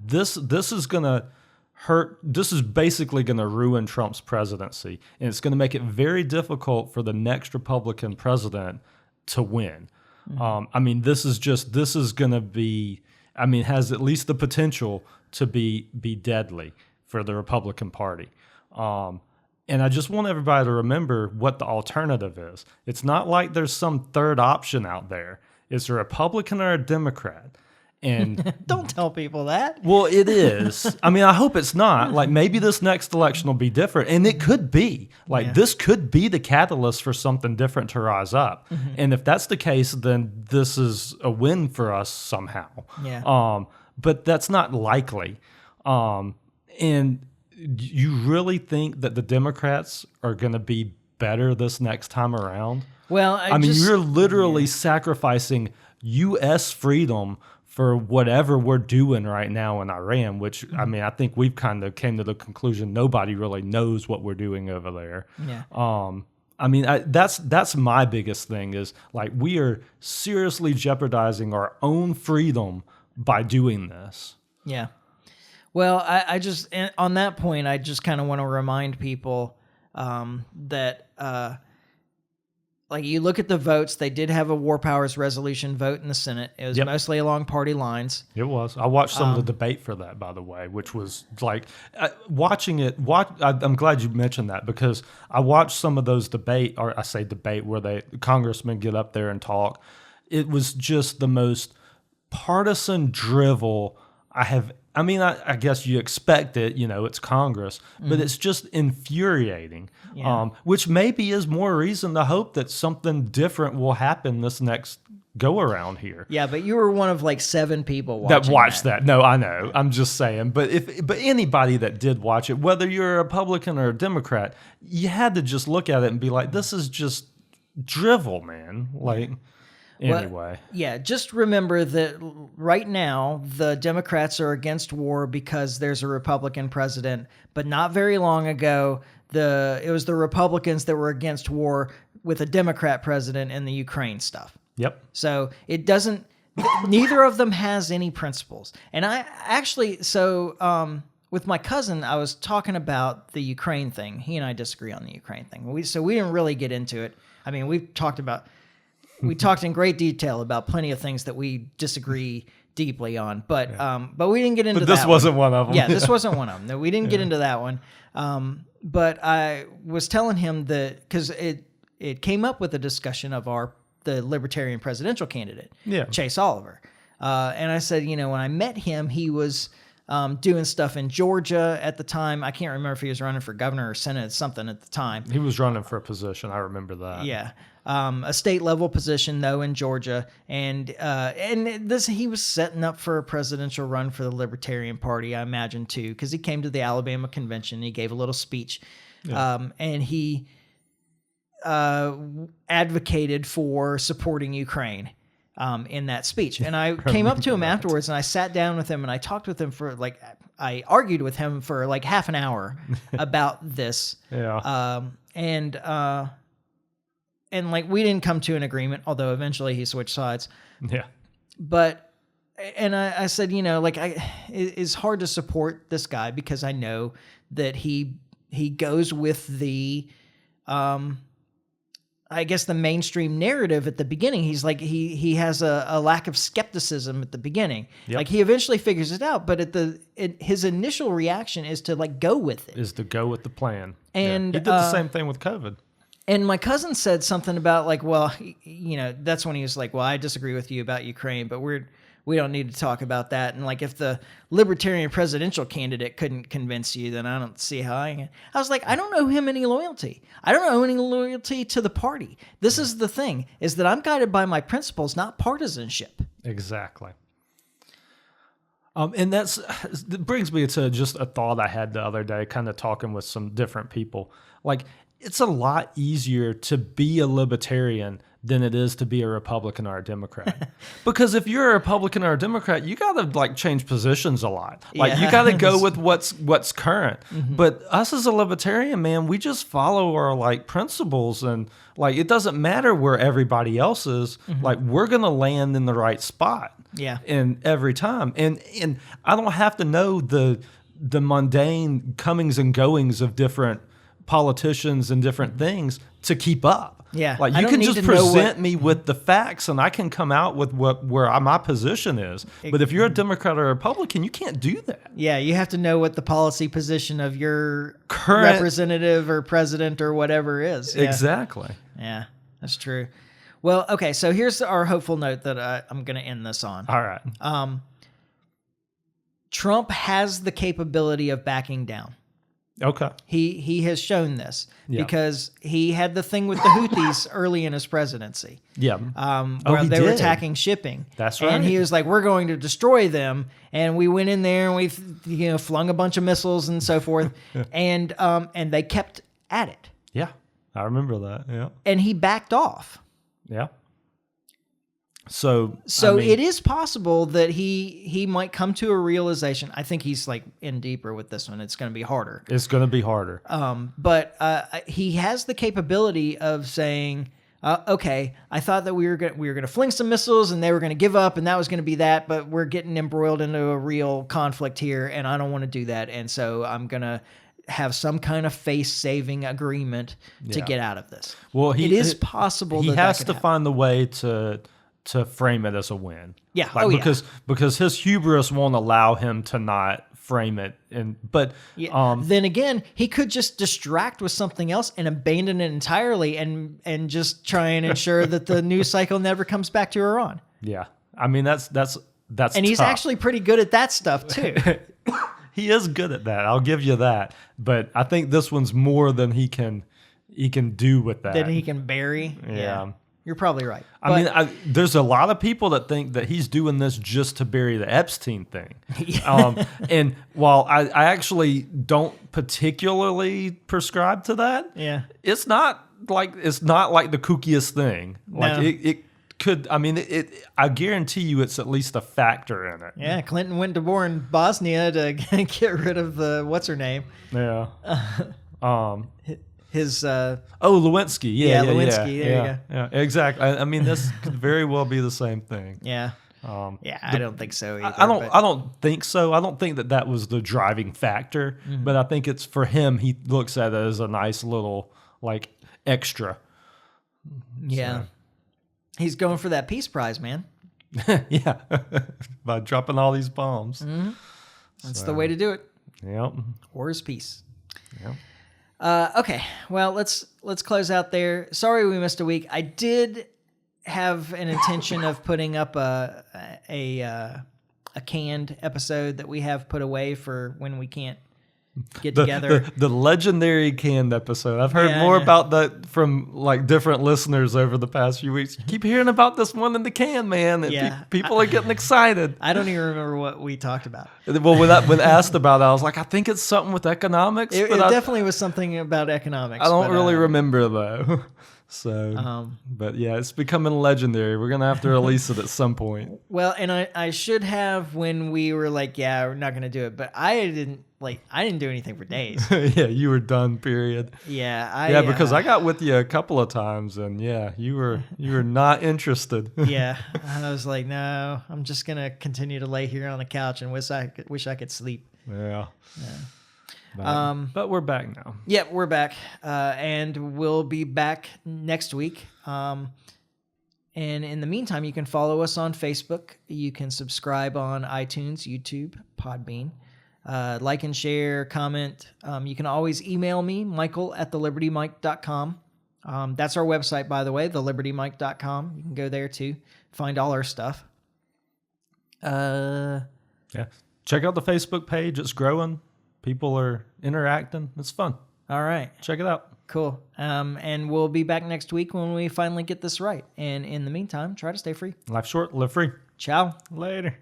This is gonna hurt. This is basically going to ruin Trump's presidency, and it's going to make it very difficult for the next Republican president to win. Mm-hmm. I mean, this is going to be. I mean, has at least the potential to be deadly for the Republican Party. And I just want everybody to remember what the alternative is. It's not like there's some third option out there. It's a Republican or a Democrat. And don't tell people that. Well, it is. I mean, I hope it's not. Like, maybe this next election will be different, and it could be. This could be the catalyst for something different to rise up. Mm-hmm. And if that's the case, then this is a win for us somehow. Yeah. But that's not likely. And you really think that the Democrats are going to be better this next time around? Well, I mean, you're literally sacrificing U.S. freedom for whatever we're doing right now in Iran, which, I mean, I think we've kind of came to the conclusion nobody really knows what we're doing over there. Yeah. I mean, that's my biggest thing is, like, we are seriously jeopardizing our own freedom by doing this. Yeah. Well, I just, on that point, I just kind of want to remind people that... like, you look at the votes, they did have a War Powers Resolution vote in the Senate. It was mostly along party lines. It was. I watched some of the debate for that, by the way, which was like watching it. I'm glad you mentioned that because I watched some of those debate, or I say debate, where the congressmen get up there and talk. It was just the most partisan drivel I guess you expect it, it's Congress, but it's just infuriating, Yeah. which maybe is more reason to hope that something different will happen this next go around here. Yeah, but you were one of like 7 people That watching watched that. No, I know. I'm just saying. But anybody that did watch it, whether you're a Republican or a Democrat, you had to just look at it and be like, this is just drivel, man. Like, anyway. Yeah, just remember that right now the Democrats are against war because there's a Republican president, but not very long ago it was the Republicans that were against war with a Democrat president in the Ukraine stuff. Yep. So it doesn't. Neither of them has any principles. And I actually, with my cousin, I was talking about the Ukraine thing. He and I disagree on the Ukraine thing. We didn't really get into it. I mean, we talked in great detail about plenty of things that we disagree deeply on, but we didn't get into that. But this wasn't one of them. Yeah, this wasn't one of them. No, we didn't get into that one. But I was telling him that because it came up with a discussion of the Libertarian presidential candidate, Chase Oliver. And I said, when I met him, he was doing stuff in Georgia at the time. I can't remember if he was running for governor or senate, something at the time. He was running for a position. I remember that. Yeah. A state level position though in Georgia. And he was setting up for a presidential run for the Libertarian Party, I imagine too, because he came to the Alabama convention. And he gave a little speech, and he advocated for supporting Ukraine in that speech. And I came up to him afterwards and I sat down with him and I talked with him I argued with him for like half an hour about this. Yeah. And like we didn't come to an agreement, although eventually he switched sides. Yeah. But I said, it's hard to support this guy because I know that he goes with the I guess the mainstream narrative at the beginning. He's like he has a lack of skepticism at the beginning. Yep. Like he eventually figures it out, but his initial reaction is to like go with it. Is to go with the plan. And he did the same thing with COVID. And my cousin said something about like, well, that's when he was like, well, I disagree with you about Ukraine, but we don't need to talk about that. And like, if the Libertarian presidential candidate couldn't convince you, then I don't see how I can. I was like, I don't owe him any loyalty. I don't owe any loyalty to the party. This is the thing, is that I'm guided by my principles, not partisanship. Exactly. And that brings me to just a thought I had the other day, kind of talking with some different people. Like, it's a lot easier to be a libertarian than it is to be a Republican or a Democrat. Because if you're a Republican or a Democrat, you got to like change positions a lot. Like you got to go with what's current. Mm-hmm. But us as a libertarian, man, we just follow our like principles, and like it doesn't matter where everybody else is. Mm-hmm. Like we're going to land in the right spot. Yeah. And every time. And I don't have to know the mundane comings and goings of different politicians and different things to keep up. Yeah, like you can just present me with the facts, and I can come out with where my position is. But if you're a Democrat or a Republican, you can't do that. Yeah, you have to know what the policy position of your current representative or president or whatever is. Yeah. Exactly. Yeah, that's true. Well, okay, so here's our hopeful note that I'm going to end this on. All right. Trump has the capability of backing down. Okay. He has shown this because he had the thing with the Houthis early in his presidency. Yeah. Where they were attacking shipping. That's right. And he was like, we're going to destroy them. And we went in there and we flung a bunch of missiles and so forth. And they kept at it. Yeah. I remember that. Yeah. And he backed off. Yeah. So it is possible that he might come to a realization. I think he's like in deeper with this one. It's going to be harder. It's going to be harder. But he has the capability of saying, okay, I thought that we were going to fling some missiles and they were going to give up and that was going to be that, but we're getting embroiled into a real conflict here and I don't want to do that. And so I'm going to have some kind of face-saving agreement to get out of this. Well, it is possible he that has that to find the way to frame it as a win. Yeah. Like, because his hubris won't allow him to not frame it. Then again, he could just distract with something else and abandon it entirely and just try and ensure that the news cycle never comes back to Iran. Yeah. I mean, that's that's And he's tough. actually pretty good at that stuff too. He is good at that. I'll give you that. But I think this one's more than he can do with that. That he can bury. Yeah. You're probably right. I mean, there's a lot of people that think that he's doing this just to bury the Epstein thing. And while I actually don't particularly prescribe to that, yeah. it's not like the kookiest thing. Like No. it could. I mean, I guarantee you, it's at least a factor in it. Yeah, Clinton went to war in Bosnia to get rid of the what's her name. Yeah. His Lewinsky. Yeah, Lewinsky. There you go. Yeah, exactly. I mean, this could very well be the same thing. yeah. I don't think so either. I don't think so. I don't think that was the driving factor, but I think it's for him. He looks at it as a nice little like extra. Yeah. He's going for that Peace Prize, man. Yeah, by dropping all these bombs. That's the way to do it. Yep. War is peace. Yep. Okay, well let's close out there. Sorry we missed a week. I did have an intention of putting up a canned episode that we have put away for when we can't get together. The legendary canned episode. I've heard Yeah, more I know. about that from like different listeners over the past few weeks. You keep hearing about this one in the can, man. And Yeah. people are getting excited. I don't even remember what we talked about. Well, when asked about it, I was like, I think it's something with economics. It but I definitely was something about economics. I don't but, really remember though. So, but yeah, it's becoming legendary. We're gonna have to release it at some point. Well, and I should have when we were like, yeah, we're not gonna do it, but I didn't do anything for days. Yeah, you were done. Period. Yeah, Because I got with you a couple of times, and yeah, you were not interested. yeah, I was like, no, I'm just gonna continue to lay here on the couch and wish I could sleep. Yeah. But we're back now. Yeah, we're back, and we'll be back next week. And in the meantime, you can follow us on Facebook. You can subscribe on iTunes, YouTube, Podbean. Like and share, comment. You can always email me, michael@thelibertymike.com. That's our website, by the way, thelibertymike.com. You can go there too, find all our stuff. Yeah. Check out the Facebook page. It's growing. People are interacting. It's fun. All right. Check it out. Cool. And we'll be back next week when we finally get this right. And in the meantime, try to stay free. Life short, live free. Ciao. Later.